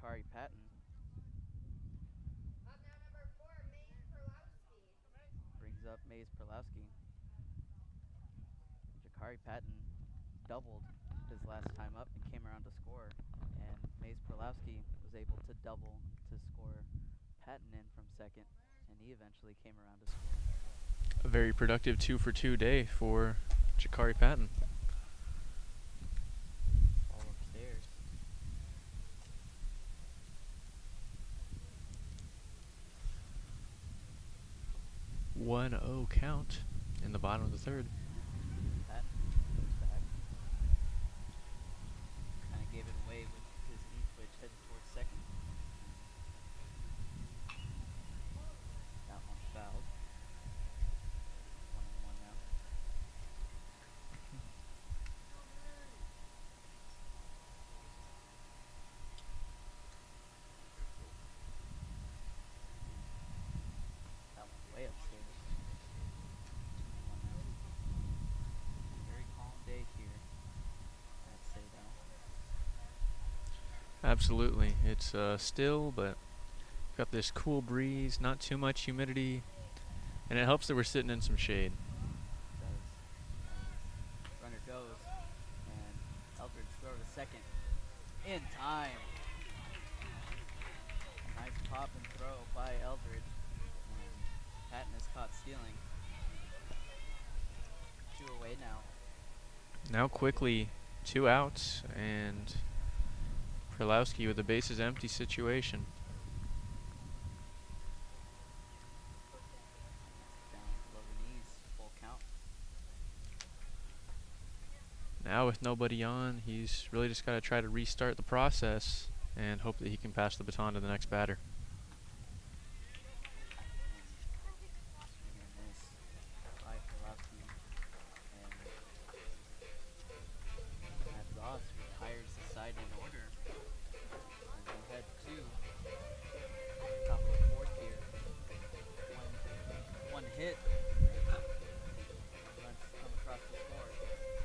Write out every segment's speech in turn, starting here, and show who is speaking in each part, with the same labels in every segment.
Speaker 1: Jakari Patton. Brings up Mays Perlowski. Jakari Patton doubled his last time up and came around to score. And Mays Perlowski was able to double to score Patton in from second. And he eventually came around to score.
Speaker 2: A very productive 2-for-2 day for Jakari Patton.
Speaker 1: All upstairs.
Speaker 2: 1-0 count in the bottom of the third.
Speaker 1: Patton goes back. Kind of gave it away with his knee twitch headed towards second. That one fouled. 1-1 now. That one's way upstairs. 1-0. Very calm day here at Saydel.
Speaker 2: Absolutely. It's still, but got this cool breeze, not too much humidity, and it helps that we're sitting in some shade.
Speaker 1: Does. Runner goes, and Eldridge throw to second. In time. Nice pop and throw by Eldridge. And Patton is caught stealing. 2 away now.
Speaker 2: Now quickly 2 outs, and Perlowski with the bases empty situation.
Speaker 1: Down below the knees, full count.
Speaker 2: Now with nobody on, he's really just got to try to restart the process and hope that he can pass the baton to the next batter.
Speaker 1: Swing and miss by Perlowski. And Matt Zoss retires the side in order. As we head to top of the fourth here. One hit. Runs come across the score.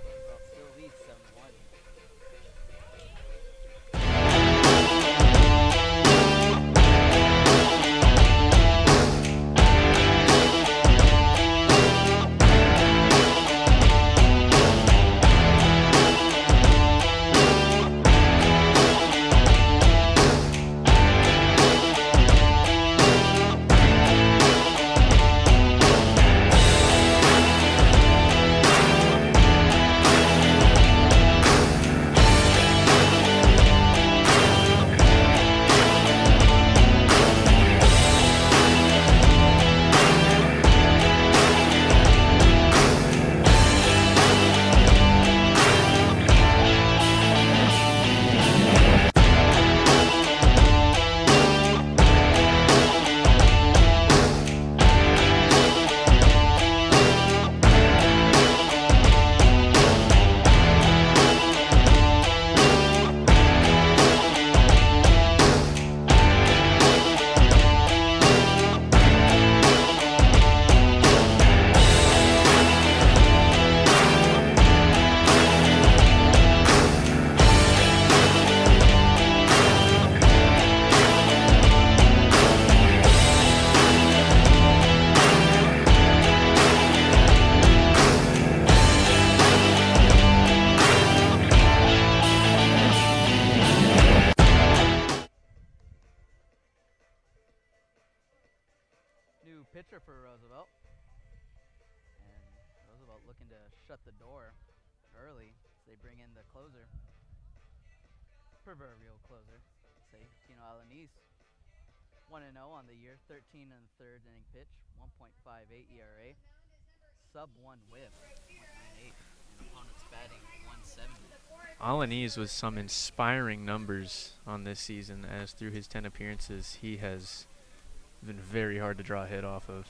Speaker 1: Roosevelt still leads 7-1. New pitcher for Roosevelt. And Roosevelt looking to shut the door early as they bring in the closer. Proverbial closer, say Tino Alanis. 1-0 on the year, 13 in the third inning pitch, 1.58 ERA, sub 1 whip, 0.98, and opponents batting 170.
Speaker 2: Alanis with some inspiring numbers on this season, as through his 10 appearances, he has been very hard to draw a hit off of.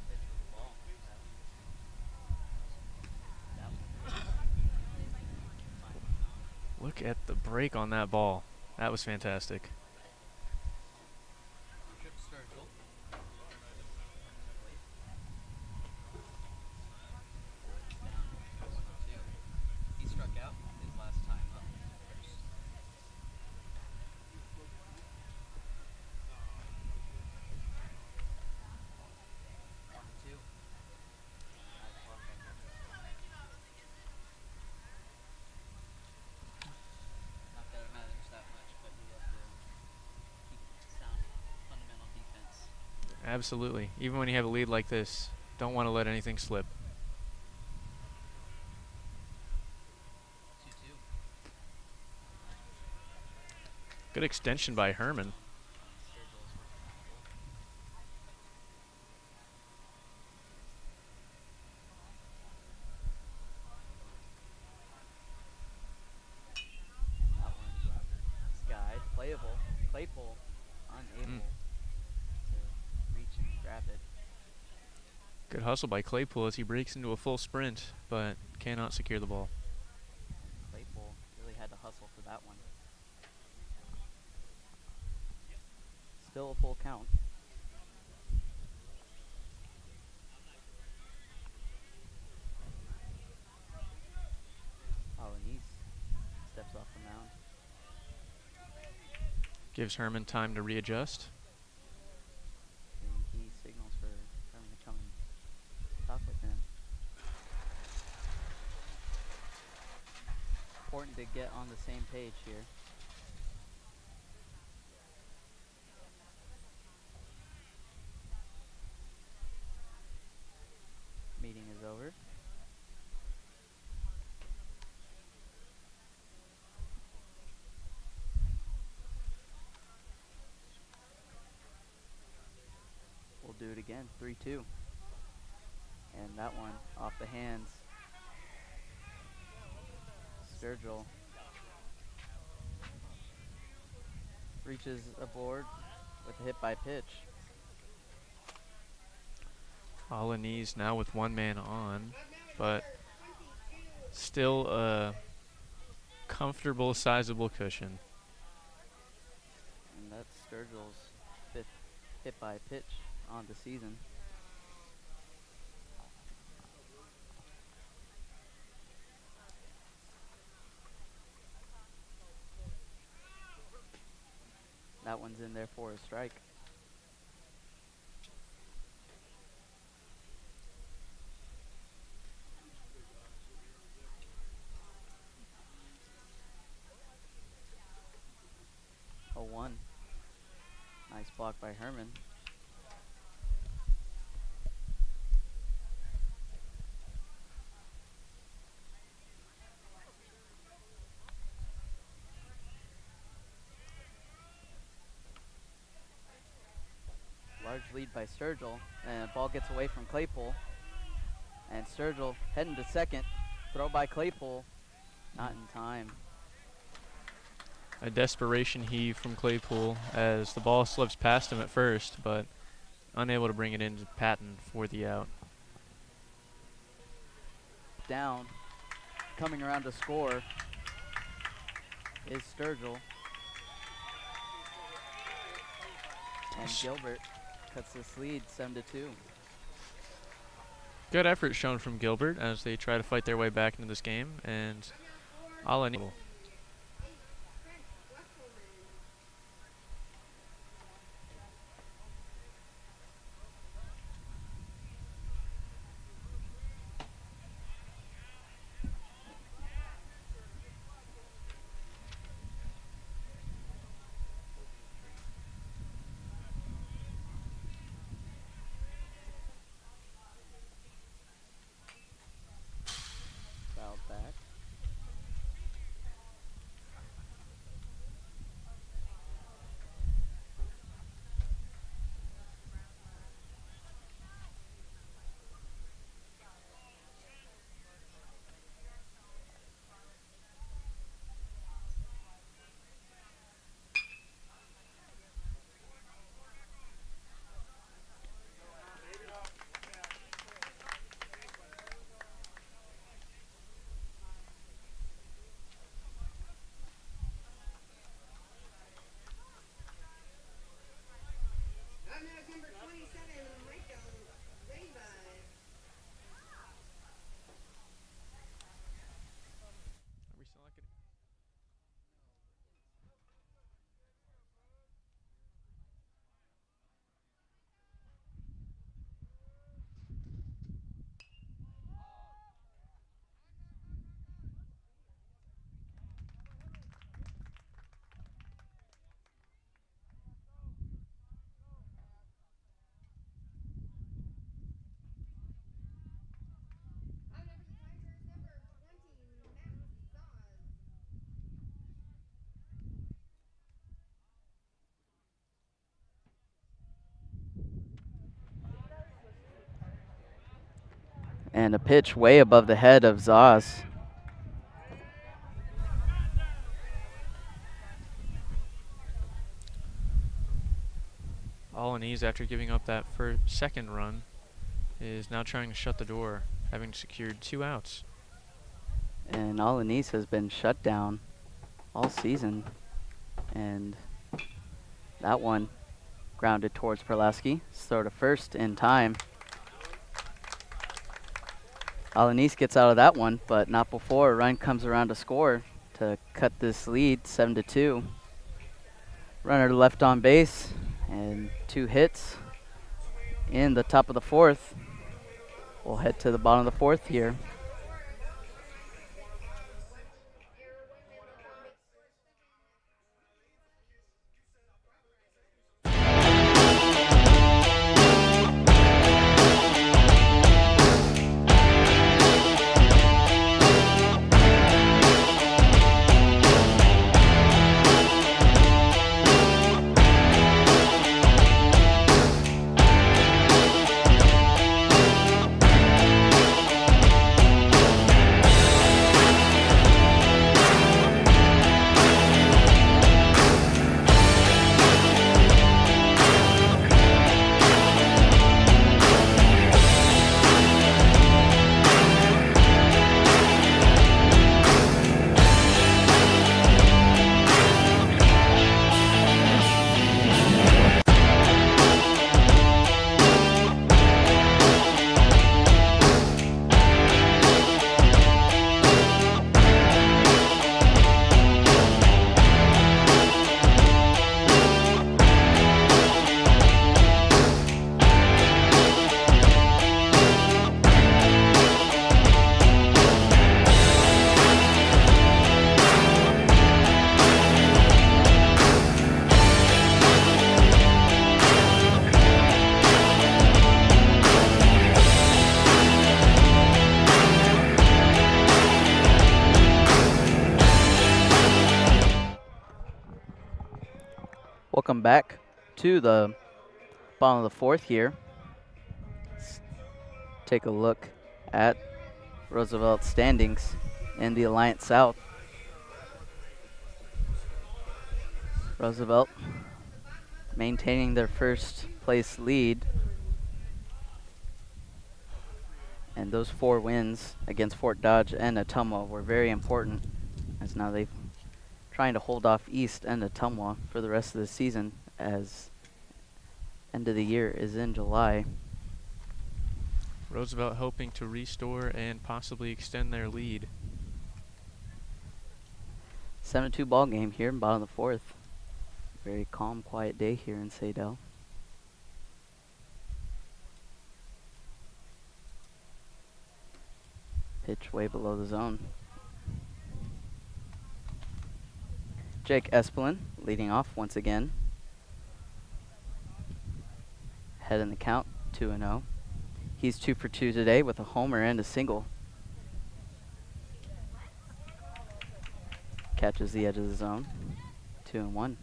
Speaker 1: Pitch with the ball. That one.
Speaker 2: Look at the break on that ball. That was fantastic.
Speaker 1: Trip Sturgill. He struck out.
Speaker 2: Absolutely. Even when you have a lead like this, don't want to let anything slip.
Speaker 1: 2-2.
Speaker 2: Good extension by Herman.
Speaker 1: Sturgill's responsible. And that one skied. Playable. Claypool unable to reach and grab it.
Speaker 2: Good hustle by Claypool as he breaks into a full sprint, but cannot secure the ball.
Speaker 1: Claypool really had to hustle for that one. Still a full count. Alanis steps off the mound.
Speaker 2: Gives Herman time to readjust.
Speaker 1: And he signals for Herman to come and talk with him. Important to get on the same page here. Meeting is over. We'll do it again, 3-2. And that one off the hands. Sturgill reaches aboard with a hit by pitch.
Speaker 2: Alanis now with one man on, but still a comfortable, sizable cushion.
Speaker 1: And that's Sturgill's 5th hit by pitch on the season. That one's in there for a strike. A 1. Nice block by Herman. Large lead by Sturgill, and ball gets away from Claypool. And Sturgill heading to second. Throw by Claypool, not in time.
Speaker 2: A desperation heave from Claypool as the ball slips past him at first, but unable to bring it into Patton for the out.
Speaker 1: Down, coming around to score is Sturgill. And Gilbert cuts this lead 7-2.
Speaker 2: Good effort shown from Gilbert as they try to fight their way back into this game, and Alanis.
Speaker 1: Fouled back. And a pitch way above the head of Zaz.
Speaker 2: Alaniz, after giving up that second run, is now trying to shut the door, having secured 2 outs.
Speaker 1: And Alaniz has been shut down all season. And that one grounded towards Perlaski. Throw to first in time. Alaniz gets out of that one, but not before a run comes around to score to cut this lead 7-2. Runner left on base and 2 hits in the top of the 4th. We'll head to the bottom of the 4th here. Welcome back to the bottom of the 4th here. Let's take a look at Roosevelt standings in the Alliance South. Roosevelt maintaining their first place lead. And those 4 wins against Fort Dodge and Ottumwa were very important, as now they've trying to hold off East and Ottumwa for the rest of the season, as end of the year is in July.
Speaker 2: Roosevelt hoping to restore and possibly extend their lead.
Speaker 1: 7-2 ball game here in bottom of the 4th. Very calm, quiet day here in Saydel. Pitch way below the zone. Jake Espelin leading off once again. Head in the count, 2-0. He's 2 for 2 today with a homer and a single. Catches the edge of the zone, 2-1.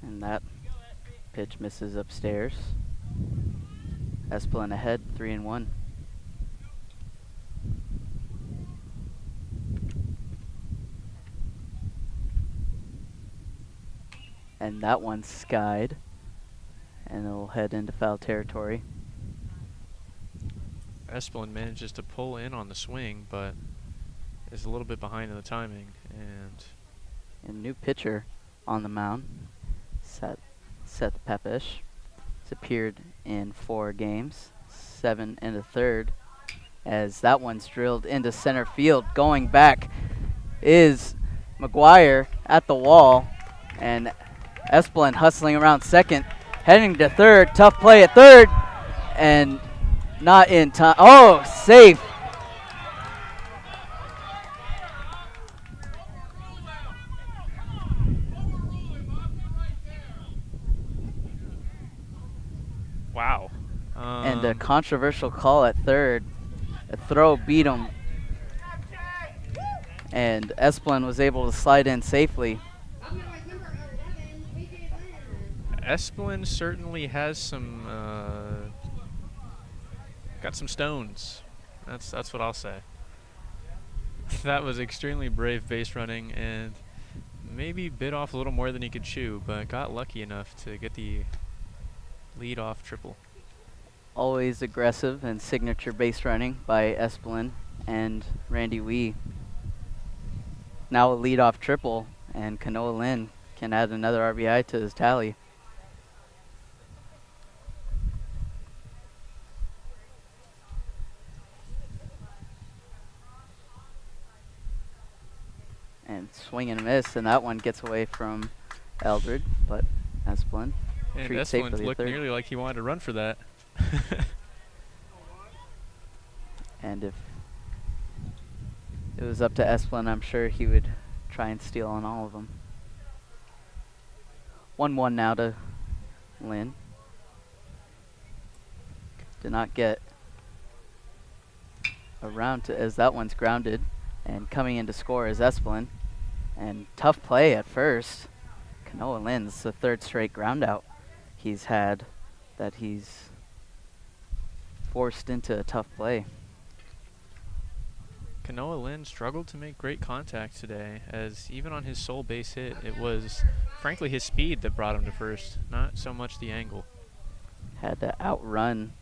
Speaker 1: And that pitch misses upstairs. Espelin ahead, 3-1. And that one's skied. And it'll head into foul territory.
Speaker 2: Espelin manages to pull in on the swing, but is a little bit behind in the timing. And
Speaker 1: a new pitcher on the mound, Seth Pepish. He's appeared in 4 games, 7 in the 3rd, as that one's drilled into center field. Going back is McGuire at the wall, and Espelin hustling around second, heading to 3rd. Tough play at 3rd, and not in time. Oh, safe.
Speaker 2: wow.
Speaker 1: And a controversial call at 3rd. A throw beat him. And Esplin was able to slide in safely.
Speaker 2: Esplin certainly has some, got some stones. That's what I'll say. That was extremely brave base running and maybe bit off a little more than he could chew, but got lucky enough to get the lead off triple.
Speaker 1: Always aggressive and signature base running by Esplin and Randy Wee. Now a leadoff triple, and Kanoa Lynn can add another RBI to his tally. And swing and miss, and that one gets away from Eldred, but Esplin.
Speaker 2: And
Speaker 1: treats safe for
Speaker 2: Esplin
Speaker 1: the
Speaker 2: looked
Speaker 1: third.
Speaker 2: nearly like he wanted to run for that.
Speaker 1: And if it was up to Esplin, I'm sure he would try and steal on all of them. 1-1 now to Lynn. Did not get around to, as that one's grounded. And coming in to score is Esplin. And tough play at first. Kanoa Lynn's the third straight ground out he's had that he's forced into a tough play.
Speaker 2: Kanoa Lynn struggled to make great contact today, as even on his sole base hit, it was frankly his speed that brought him to first, not so much the angle.
Speaker 1: Had to outrun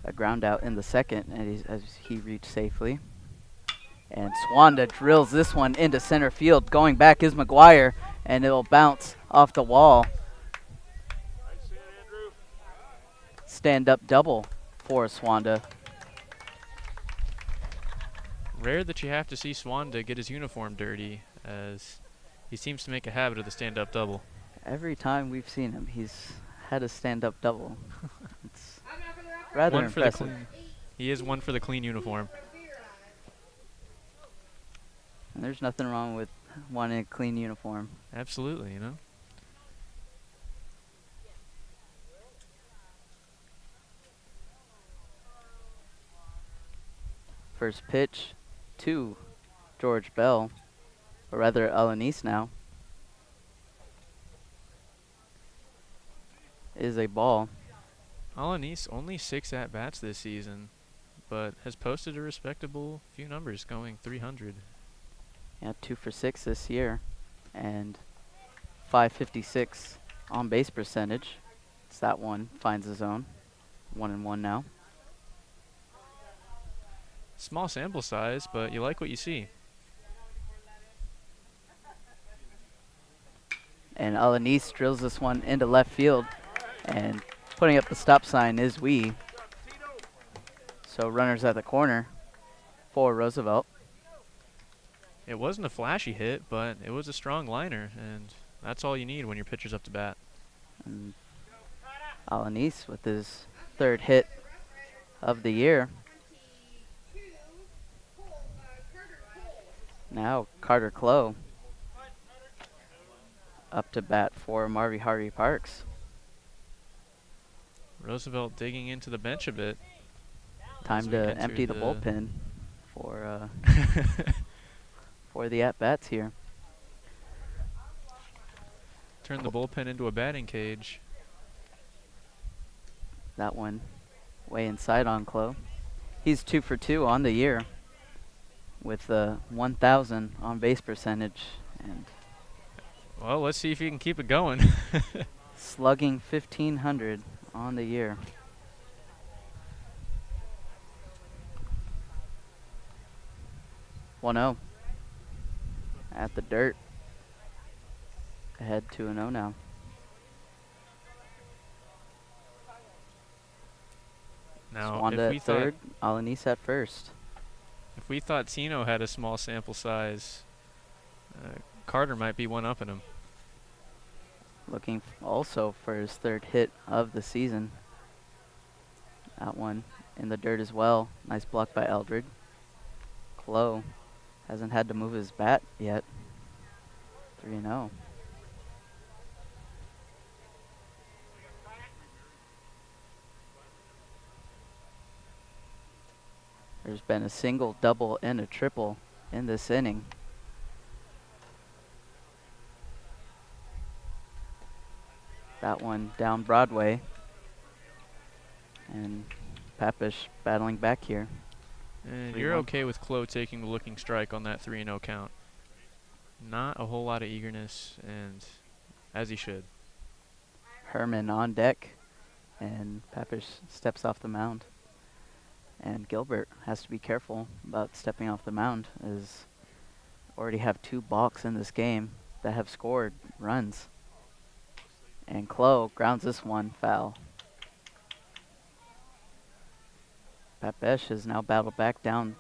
Speaker 1: a ground out in the second as he reached safely. And Swanda drills this one into center field. Going back is McGuire, and it'll bounce off the wall. Stand-up double for Swanda.
Speaker 2: Rare that you have to see Swanda get his uniform dirty, as he seems to make a habit of the stand-up double.
Speaker 1: Every time we've seen him, he's had a stand-up double. It's rather
Speaker 2: One for the
Speaker 1: impressive.
Speaker 2: He is one for the clean uniform.
Speaker 1: And there's nothing wrong with wanting a clean uniform.
Speaker 2: Absolutely, you know.
Speaker 1: First pitch to George Bell, or rather Alanis now, is a ball.
Speaker 2: Alanis only 6 at-bats this season, but has posted a respectable few numbers, going 300.
Speaker 1: Yeah, 2 for 6 this year, and 556 on base percentage. So that one finds his own. 1-1 now.
Speaker 2: Small sample size, but you like what you see.
Speaker 1: And Alanis drills this one into left field, and putting up the stop sign is Wee. So runners at the corner for Roosevelt.
Speaker 2: It wasn't a flashy hit, but it was a strong liner, and that's all you need when your pitcher's up to bat.
Speaker 1: And Alanis with his third hit of the year. Now Carter Clough up to bat for Marvy Harvey Parks.
Speaker 2: Roosevelt digging into the bench a bit.
Speaker 1: Time
Speaker 2: as we
Speaker 1: to
Speaker 2: enter
Speaker 1: empty the bullpen for for the at-bats here.
Speaker 2: Turn the bullpen into a batting cage.
Speaker 1: That one way inside on Clough. He's 2 for 2 on the year with 1,000 on base percentage and
Speaker 2: Well, let's see if he can keep it going.
Speaker 1: slugging 1,500 on the year. One-0 at the dirt. Ahead 2-0 now.
Speaker 2: Now,
Speaker 1: Swanda
Speaker 2: if we
Speaker 1: at third,
Speaker 2: thought
Speaker 1: Alanis at first.
Speaker 2: if we thought Tino had a small sample size, Carter might be one up in him.
Speaker 1: Looking also for his third hit of the season. That one in the dirt as well. Nice block by Eldred. Clough hasn't had to move his bat yet. 3-0. There's been a single, double, and a triple in this inning. That one down Broadway. And Papish battling back here.
Speaker 2: And
Speaker 1: 3-1.
Speaker 2: you're okay with Klo taking the looking strike on that 3-0 count. Not a whole lot of eagerness, and as he should.
Speaker 1: Herman on deck, and Papish steps off the mound. And Gilbert has to be careful about stepping off the mound, as already have 2 balks in this game that have scored runs. And Klo grounds this one foul. Papish has now battled back down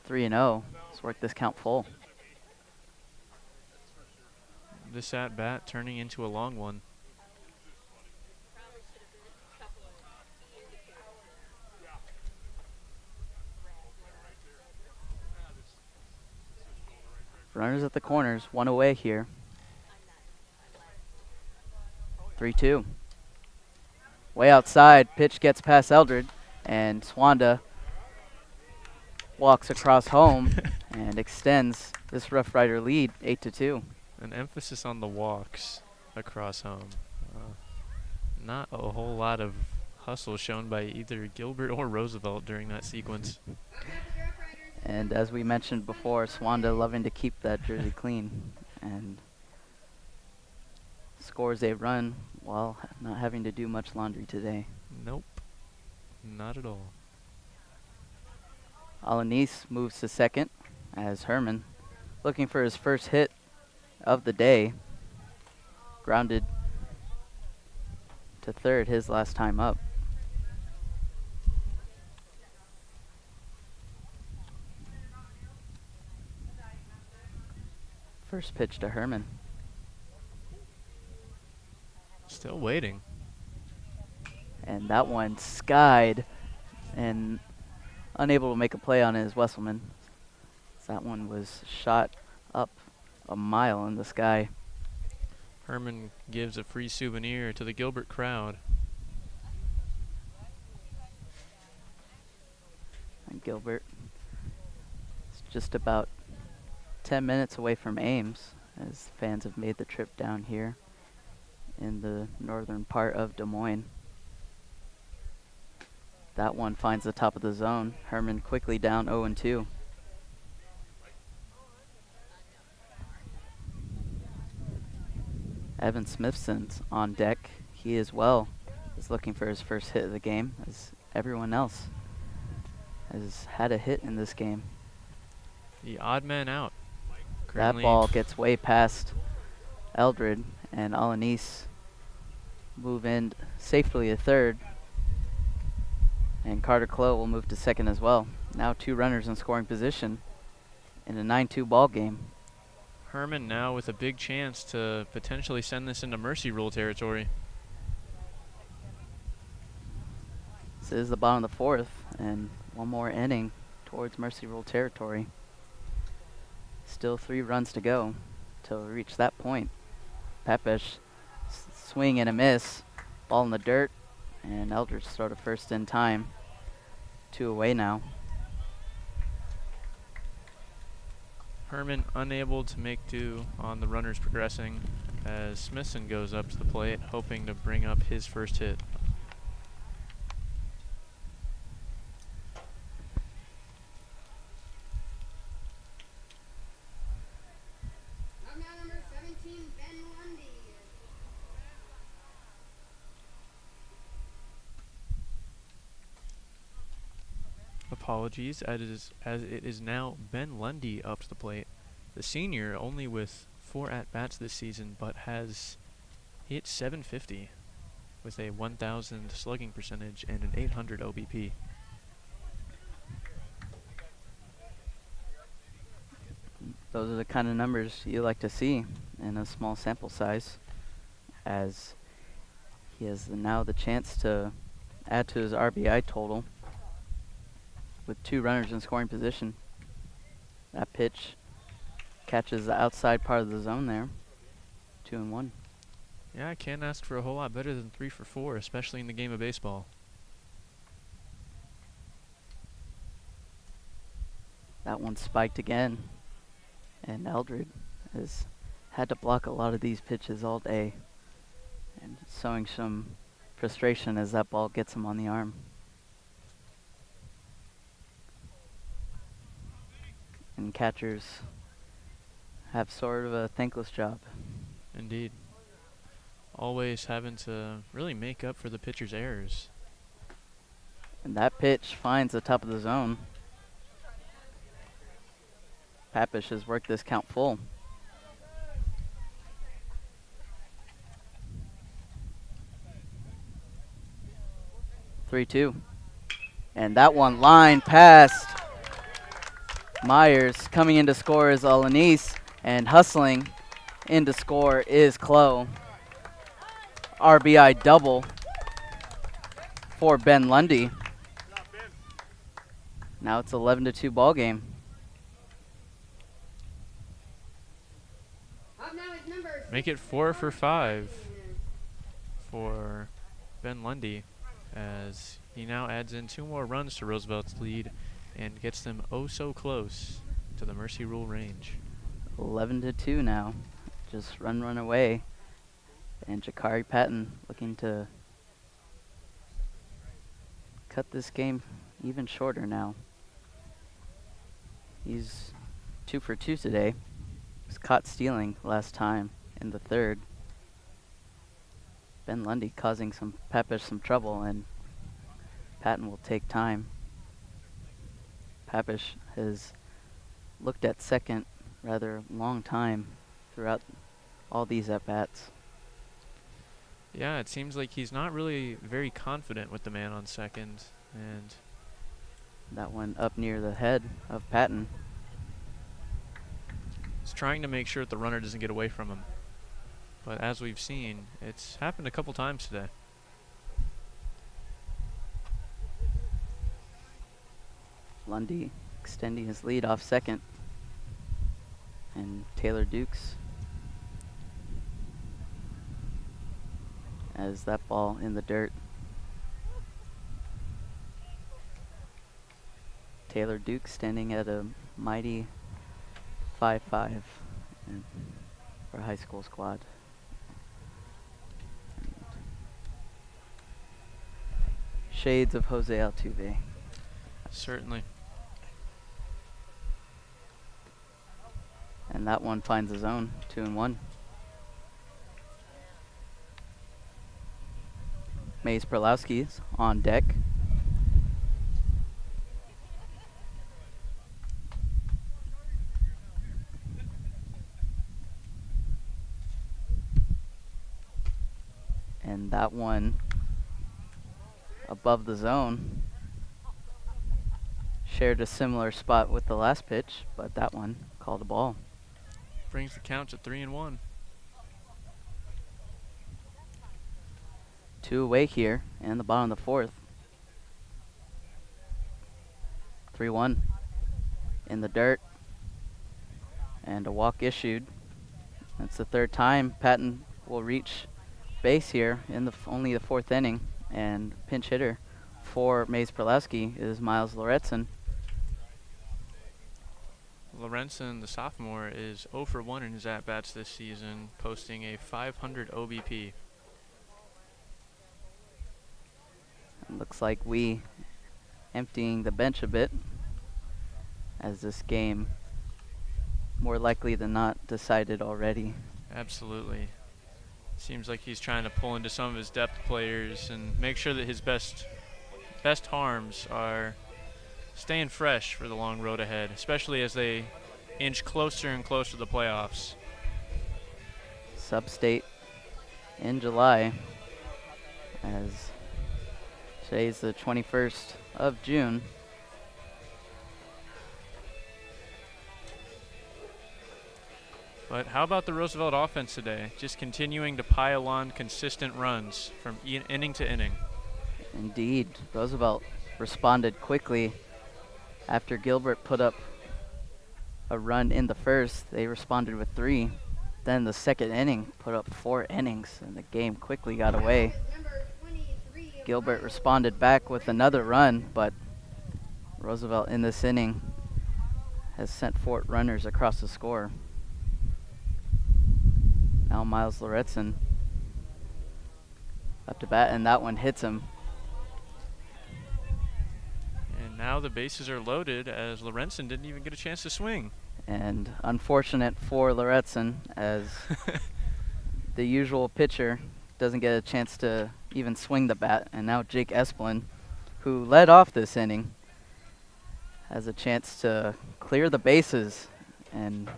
Speaker 1: 3-0. Let's work this count full.
Speaker 2: This at bat turning into a long one.
Speaker 1: Runners at the corners, 1 away here. 3-2. Way outside, pitch gets past Eldred, and Swanda walks across home and extends this Rough Rider lead 8-2.
Speaker 2: An emphasis on the walks across home. Not a whole lot of hustle shown by either Gilbert or Roosevelt during that sequence.
Speaker 1: And as we mentioned before, Swanda loving to keep that jersey clean and scores a run while not having to do much laundry today.
Speaker 2: Nope, not at all.
Speaker 1: Alanis moves to second as Herman, looking for his first hit of the day, grounded to third his last time up. First pitch to Herman.
Speaker 2: Still waiting.
Speaker 1: And that one skied, and unable to make a play on it is Wesselman. That one was shot up a mile in the sky.
Speaker 2: Herman gives a free souvenir to the Gilbert crowd.
Speaker 1: And Gilbert is just about 10 minutes away from Ames, as fans have made the trip down here in the northern part of Des Moines. That one finds the top of the zone. Herman quickly down 0-2. Evan Smithson's on deck. He as well is looking for his first hit of the game, as everyone else has had a hit in this game.
Speaker 2: The odd man out.
Speaker 1: That
Speaker 2: Currently
Speaker 1: ball gets way past Eldred, and Alanis move in safely to third. And Carter Klo will move to second as well. Now 2 runners in scoring position in a 9-2 ball game.
Speaker 2: Herman now with a big chance to potentially send this into mercy rule territory.
Speaker 1: This is the bottom of the 4th, and one more inning towards mercy rule territory. Still 3 runs to go till we reach that point. Papish swing and a miss. Ball in the dirt, and Eldridge throw to first in time. 2 away now.
Speaker 2: Herman unable to make do on the runners progressing as Smithson goes up to the plate, hoping to bring up his first hit. Apologies, as it is now Ben Lundy up to the plate. The senior only with 4 at-bats this season, but has hit .750 with a 1,000 slugging percentage and an 800 OBP.
Speaker 1: Those are the kind of numbers you like to see in a small sample size, as he has now the chance to add to his RBI total with 2 runners in scoring position. That pitch catches the outside part of the zone there. 2-1.
Speaker 2: Yeah, I can't ask for a whole lot better than 3 for 4, especially in the game of baseball.
Speaker 1: That one spiked again. And Eldred has had to block a lot of these pitches all day. And showing some frustration as that ball gets him on the arm. And catchers have sort of a thankless job.
Speaker 2: Indeed. Always having to really make up for the pitcher's errors.
Speaker 1: And that pitch finds the top of the zone. Papish has worked this count full. Three-two. And that one line past Myers. Coming in to score is Alanis. And hustling in to score is Clough. RBI double for Ben Lundy. Now it's 11-2 ball game.
Speaker 2: Make it 4 for 5 for Ben Lundy, as he now adds in 2 more runs to Roosevelt's lead and gets them oh so close to the Mercy Rule range.
Speaker 1: 11-2 now. Just run away. And Jakari Patton looking to cut this game even shorter now. He's 2 for 2 today. Was caught stealing last time in the third. Ben Lundy causing Papish some trouble, and Patton will take time. Papish has looked at second rather long time throughout all these at-bats.
Speaker 2: Yeah, it seems like he's not really very confident with the man on second, and
Speaker 1: that one up near the head of Patton.
Speaker 2: He's trying to make sure that the runner doesn't get away from him. But as we've seen, it's happened a couple times today.
Speaker 1: Lundy extending his lead off second. And Taylor Dukes as that ball in the dirt. Taylor Dukes standing at a mighty 5'5" for a high school squad. Shades of Jose Altuve.
Speaker 2: Certainly.
Speaker 1: And that one finds the zone, 2-1. Mays Perlowski's on deck. And that one above the zone. Shared a similar spot with the last pitch, but that one called a ball.
Speaker 2: Brings the count to 3-1.
Speaker 1: 2 away here, and the bottom of the fourth. 3-1 in the dirt, and a walk issued. That's the third time Patton will reach base here in the only the fourth inning, and pinch hitter for Mays Perlowski is Miles Lorenzen.
Speaker 2: Lorenzen, the sophomore, is 0 for 1 in his at-bats this season, posting a 500 OBP.
Speaker 1: Looks like we emptying the bench a bit, as this game more likely than not decided already.
Speaker 2: Absolutely. Seems like he's trying to pull into some of his depth players and make sure that his best arms are staying fresh for the long road ahead, especially as they inch closer and closer to the playoffs.
Speaker 1: Sub-state in July, as today's the 21st of June.
Speaker 2: But how about the Roosevelt offense today? Just continuing to pile on consistent runs from inning to inning.
Speaker 1: Indeed, Roosevelt responded quickly after Gilbert put up a run in the first. They responded with 3. Then the second inning put up 4 innings, and the game quickly got away. Gilbert responded back with another run, but Roosevelt in this inning has sent 4 runners across the score. Now Miles Lorenzen up to bat, and that one hits him.
Speaker 2: And now the bases are loaded as Lorenzen didn't even get a chance to swing.
Speaker 1: And unfortunate for Lorenzen, as the usual pitcher doesn't get a chance to even swing the bat. And now Jake Esplin, who led off this inning, has a chance to clear the bases and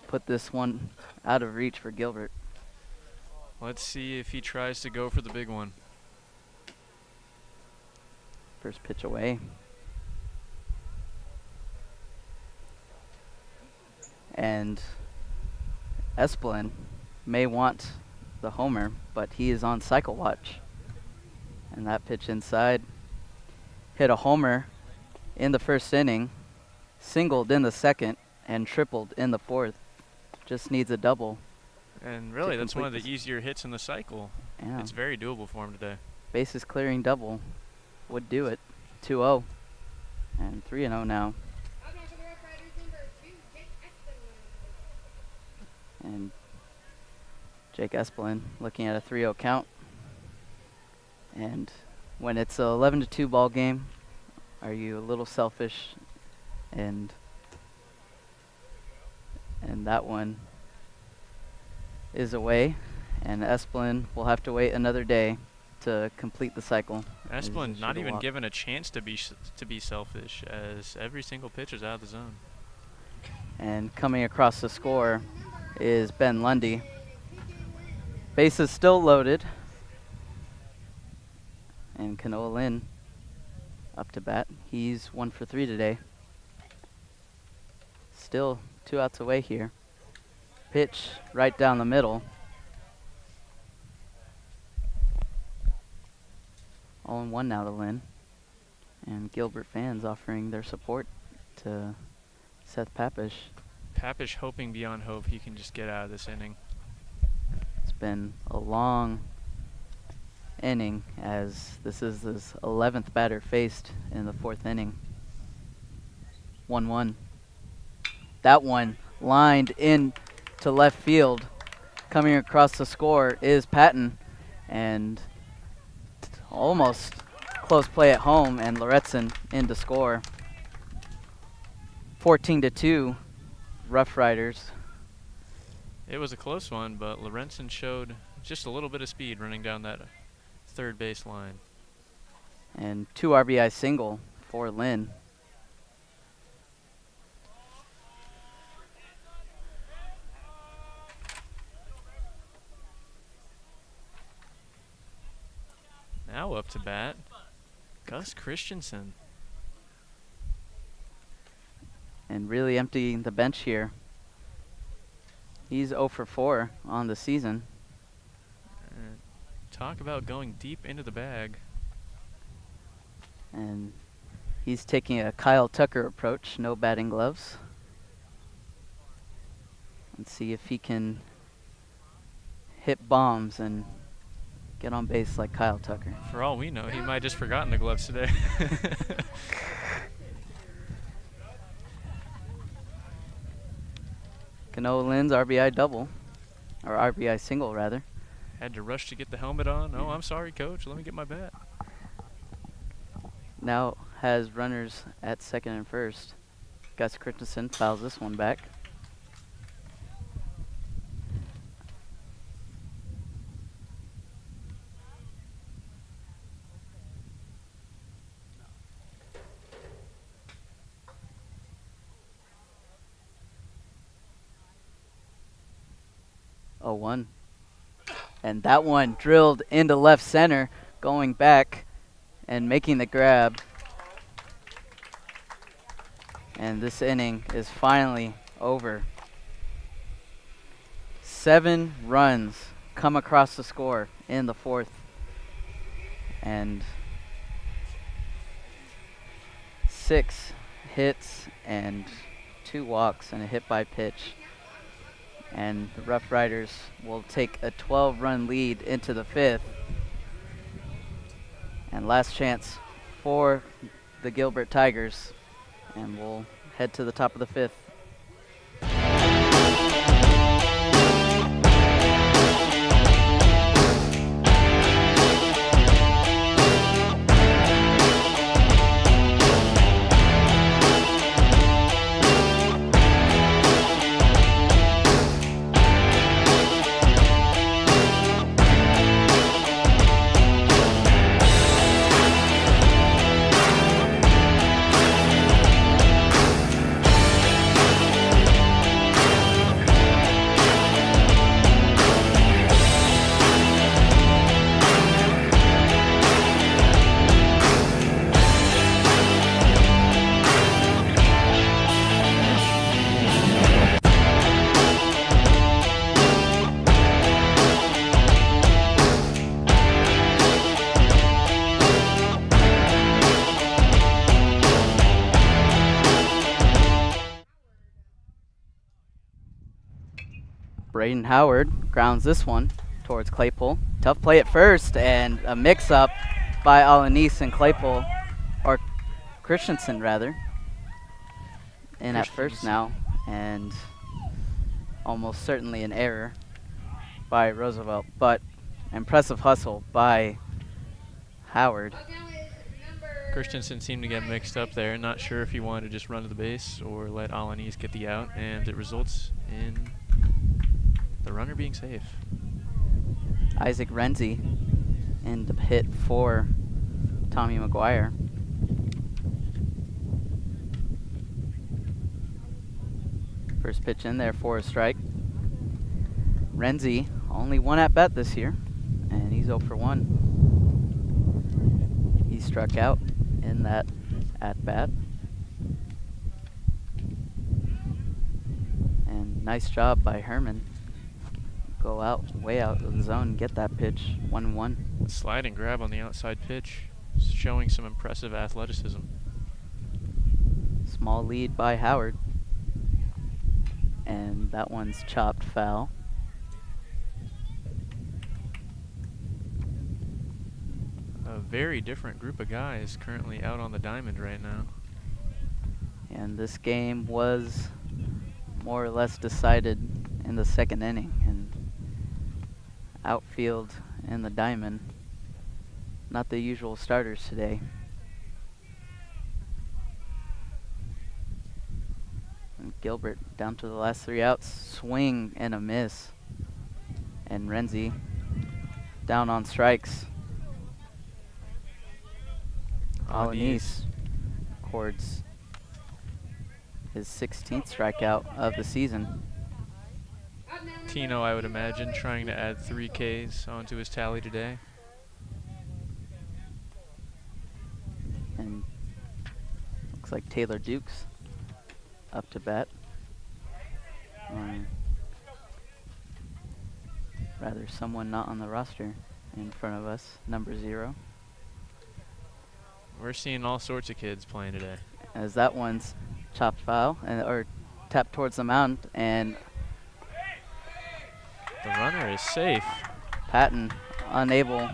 Speaker 1: put this one out of reach for Gilbert.
Speaker 2: Let's see if he tries to go for the big one.
Speaker 1: First pitch away. And Esplin may want the homer, but he is on cycle watch. And that pitch inside hit a homer in the first inning, singled in the second, and tripled in the fourth. Just needs a double.
Speaker 2: And really, that's one of the easier hits in the cycle.
Speaker 1: Yeah.
Speaker 2: It's very doable for him today.
Speaker 1: Bases clearing double would do it. 2-0 and 3-0 now. And Jake Esplin looking at a 3-0 count. And when it's a 11-2 ball game, are you a little selfish? And that one is away, and Esplin will have to wait another day to complete the cycle.
Speaker 2: Esplin not even given a chance to be selfish, as every single pitch is out of the zone.
Speaker 1: And coming across the score is Ben Lundy. Bases still loaded. And Kanoa Lynn up to bat. He's 1 for 3 today. Still 2 outs away here. Pitch right down the middle. 0-1 now to Lynn. And Gilbert fans offering their support to Seth Papish.
Speaker 2: Papish hoping beyond hope he can just get out of this inning.
Speaker 1: It's been a long inning, as this is his 11th batter faced in the 4th inning. 1-1. That one lined in to left field. Coming across the score is Patton, and almost close play at home, and Lorenzen in to score. 14-2, Roughriders.
Speaker 2: It was a close one, but Lorenzen showed just a little bit of speed running down that third base line.
Speaker 1: And 2 RBI single for Lynn.
Speaker 2: Now up to bat, Gus Christensen.
Speaker 1: And really emptying the bench here. He's 0 for 4 on the season.
Speaker 2: Talk about going deep into the bag.
Speaker 1: And he's taking a Kyle Tucker approach, no batting gloves. Let's see if he can hit bombs and get on base like Kyle Tucker.
Speaker 2: For all we know, he might have just forgotten the gloves today.
Speaker 1: Kanoa Lynn's RBI double, or RBI single rather.
Speaker 2: Had to rush to get the helmet on. Oh, I'm sorry, coach. Let me get my bat.
Speaker 1: Now has runners at second and first. Gus Christensen fouls this one back. Oh, 1. And that one drilled into left center, going back and making the grab. And this inning is finally over. 7 runs come across the score in the 4th. And 6 hits and 2 walks and a hit by pitch. And the Roughriders will take a 12-run lead into the 5th. And last chance for the Gilbert Tigers. And we'll head to the top of the 5th. Braden Howard grounds this one towards Claypool. Tough play at first, and a mix-up by Alanis and Claypool, or Christensen rather. In at first now, and almost certainly an error by Roosevelt, but impressive hustle by Howard.
Speaker 2: Christensen seemed to get mixed up there. Not sure if he wanted to just run to the base or let Alanis get the out, and it results in the runner being safe.
Speaker 1: Isaac Renzi in the hit for Tommy McGuire. First pitch in there for a strike. Renzi only one at bat this year, and he's 0 for 1. He struck out in that at bat. And nice job by Herman. Go out, way out of the zone, get that pitch, 1-1.
Speaker 2: Slide and grab on the outside pitch, showing some impressive athleticism.
Speaker 1: Small lead by Howard. And that one's chopped foul.
Speaker 2: A very different group of guys currently out on the diamond right now.
Speaker 1: And this game was more or less decided in the second inning. And outfield in the diamond, not the usual starters today. And Gilbert down to the last 3 outs, swing and a miss. And Renzi down on strikes. Alanis records his 16th strikeout of the season.
Speaker 2: Tino, I would imagine, trying to add 3 Ks onto his tally today.
Speaker 1: And looks like Taylor Dukes up to bat. Rather, someone not on the roster in front of us, number 0.
Speaker 2: We're seeing all sorts of kids playing today.
Speaker 1: As that one's chopped foul, or tapped towards the mound, and
Speaker 2: the runner is safe.
Speaker 1: Patton unable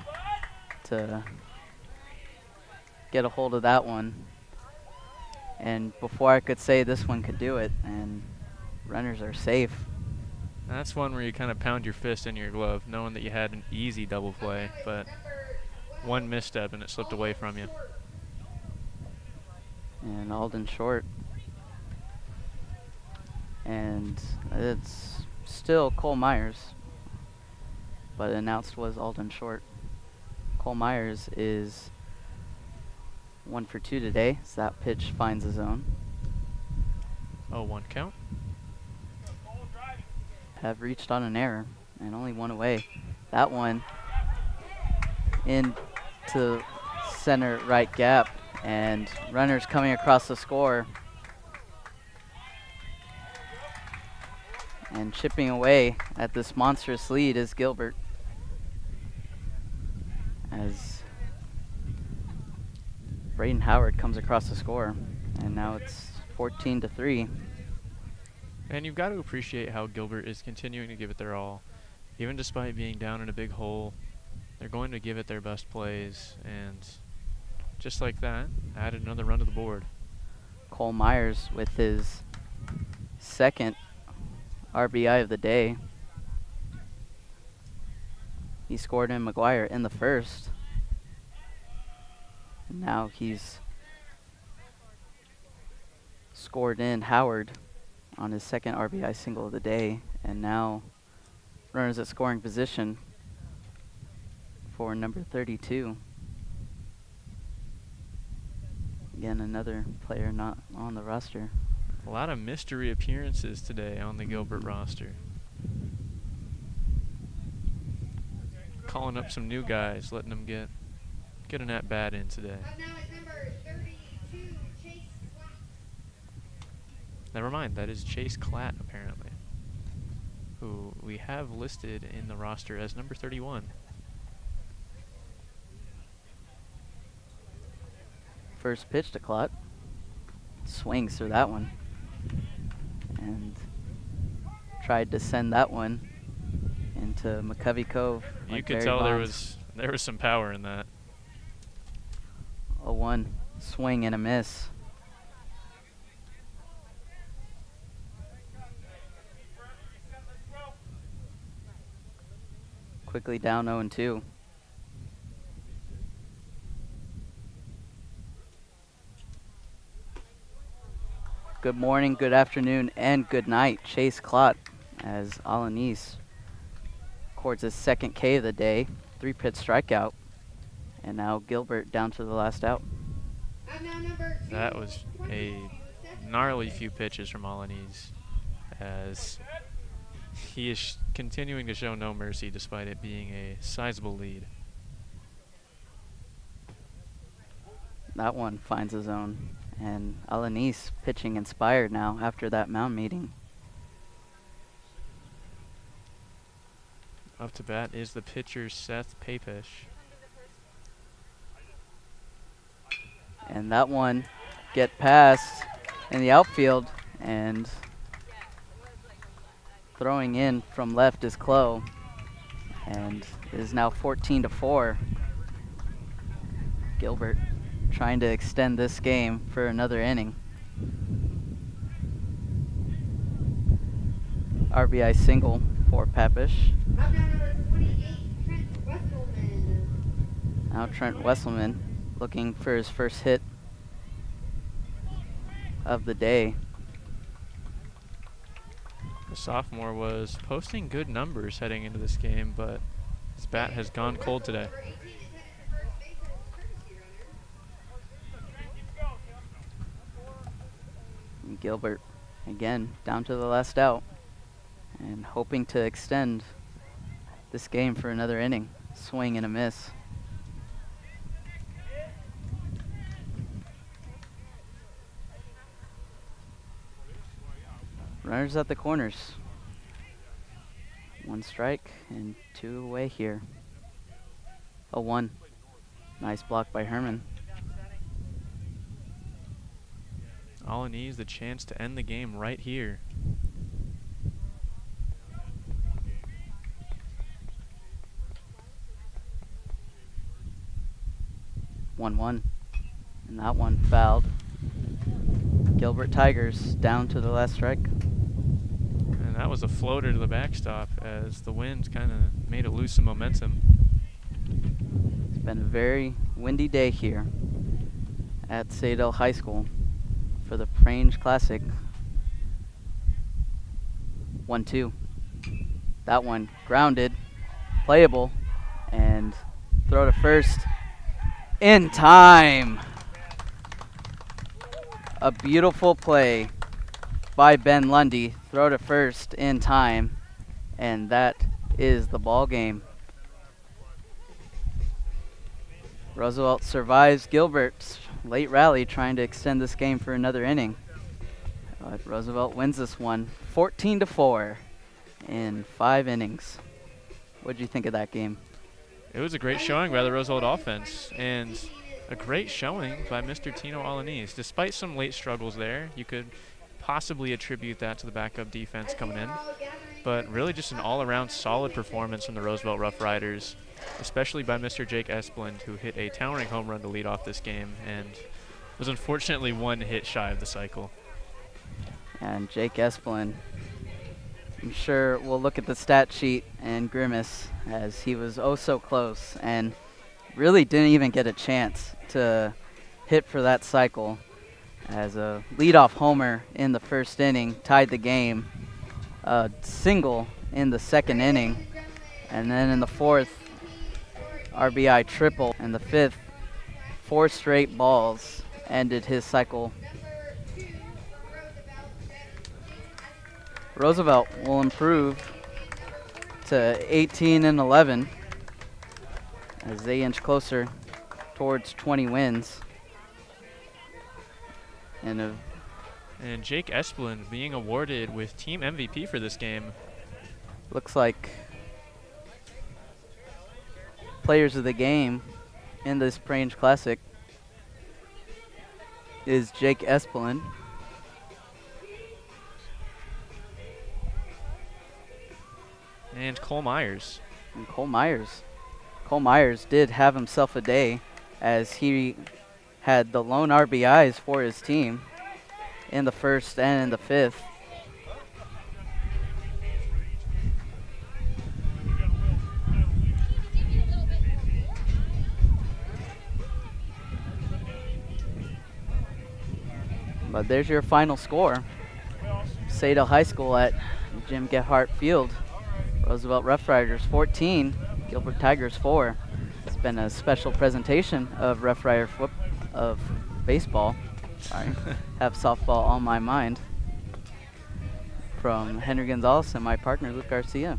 Speaker 1: to get a hold of that one. And before I could say this one could do it, and runners are safe.
Speaker 2: That's one where you kind of pound your fist in your glove, knowing that you had an easy double play, but one misstep and it slipped away from you.
Speaker 1: And Alden short. And it's still Cole Myers, but announced was Alden short. Cole Myers is 1 for 2 today, so that pitch finds the zone.
Speaker 2: 0-1 count.
Speaker 1: Have reached on an error and only 1 away. That one into center right gap, and runners coming across the score. And chipping away at this monstrous lead is Gilbert, as Braden Howard comes across the score, and now it's 14-3.
Speaker 2: And you've got to appreciate how Gilbert is continuing to give it their all. Even despite being down in a big hole, they're going to give it their best plays, and just like that, added another run to the board.
Speaker 1: Cole Myers with his second RBI of the day. He scored in McGuire in the first. And now he's scored in Howard on his second RBI single of the day. And now runners at scoring position for number 32. Again, another player not on the roster.
Speaker 2: A lot of mystery appearances today on the Gilbert roster. Calling up some new guys, letting them get an at-bat in today. Never mind, that is Chase Klatt, apparently, who we have listed in the roster as number 31.
Speaker 1: First pitch to Klatt. Swings through that one. And tried to send that one into McCovey Cove.
Speaker 2: You
Speaker 1: like
Speaker 2: could
Speaker 1: Barry
Speaker 2: tell
Speaker 1: Bonds.
Speaker 2: there was some power in that.
Speaker 1: A one swing and a miss. Quickly down 0-2. Good morning, good afternoon, and good night. Chase Klatt as Alanis records his second K of the day, 3-pitch strikeout. And now Gilbert down to the last out.
Speaker 2: That was a gnarly few pitches from Alanis, as he is continuing to show no mercy despite it being a sizable lead.
Speaker 1: That one finds his own. And Alanis pitching inspired now after that mound meeting.
Speaker 2: Up to bat is the pitcher, Seth Papish.
Speaker 1: And that one get past in the outfield, and throwing in from left is Clough, and it is now 14-4. Gilbert trying to extend this game for another inning. RBI single for Papish. Now Trent Wesselman looking for his first hit of the day.
Speaker 2: The sophomore was posting good numbers heading into this game, but his bat has gone cold today.
Speaker 1: Gilbert again down to the last out and hoping to extend this game for another inning. Swing and a miss. Runners at the corners. 1 strike and 2 away here. 0-1. Nice block by Herman.
Speaker 2: Alanis the chance to end the game right here.
Speaker 1: And that one fouled. Gilbert Tigers down to the last strike.
Speaker 2: And that was a floater to the backstop as the wind kind of made it lose some momentum.
Speaker 1: It's been a very windy day here at Saydel High School for the Prange Classic. 1-2. That one grounded, playable, and throw to first in time. A beautiful play by Ben Lundy. Throw to first in time, and that is the ball game. Roosevelt survives Gilbert's late rally, trying to extend this game for another inning. But Roosevelt wins this one 14-4 in 5 innings. What did you think of that game?
Speaker 2: It was a great showing by the Roosevelt offense, and a great showing by Mr. Tino Alanis. Despite some late struggles there, you could possibly attribute that to the backup defense coming in, but really just an all-around solid performance from the Roosevelt Roughriders, especially by Mr. Jake Esplund, who hit a towering home run to lead off this game, and Was unfortunately one hit shy of the cycle.
Speaker 1: And Jake Espelin, I'm sure we'll look at the stat sheet and grimace as he was oh so close and really didn't even get a chance to hit for that cycle, as a leadoff homer in the first inning tied the game, a single in the second inning, and then in the fourth, RBI triple, and the fifth, 4 straight balls ended his cycle. Roosevelt will improve to 18-11 as they inch closer towards 20 wins. And
Speaker 2: Jake Espelin being awarded with team MVP for this game.
Speaker 1: looks like players of the game in this Prange Classic is Jake Espelin,
Speaker 2: and Cole Myers.
Speaker 1: and Cole Myers. Cole Myers did have himself a day as he had the lone RBIs for his team in the first and in the fifth. But there's your final score. Saydel High School at Jim Gebhart Field. Roosevelt Roughriders 14, Gilbert Tigers 4. It's been a special presentation of Roughrider of baseball. Sorry, have softball on my mind. From Henry Gonzalez and my partner Luke Garcia.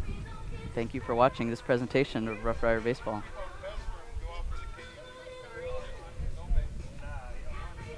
Speaker 1: Thank you for watching this presentation of Roughrider Baseball.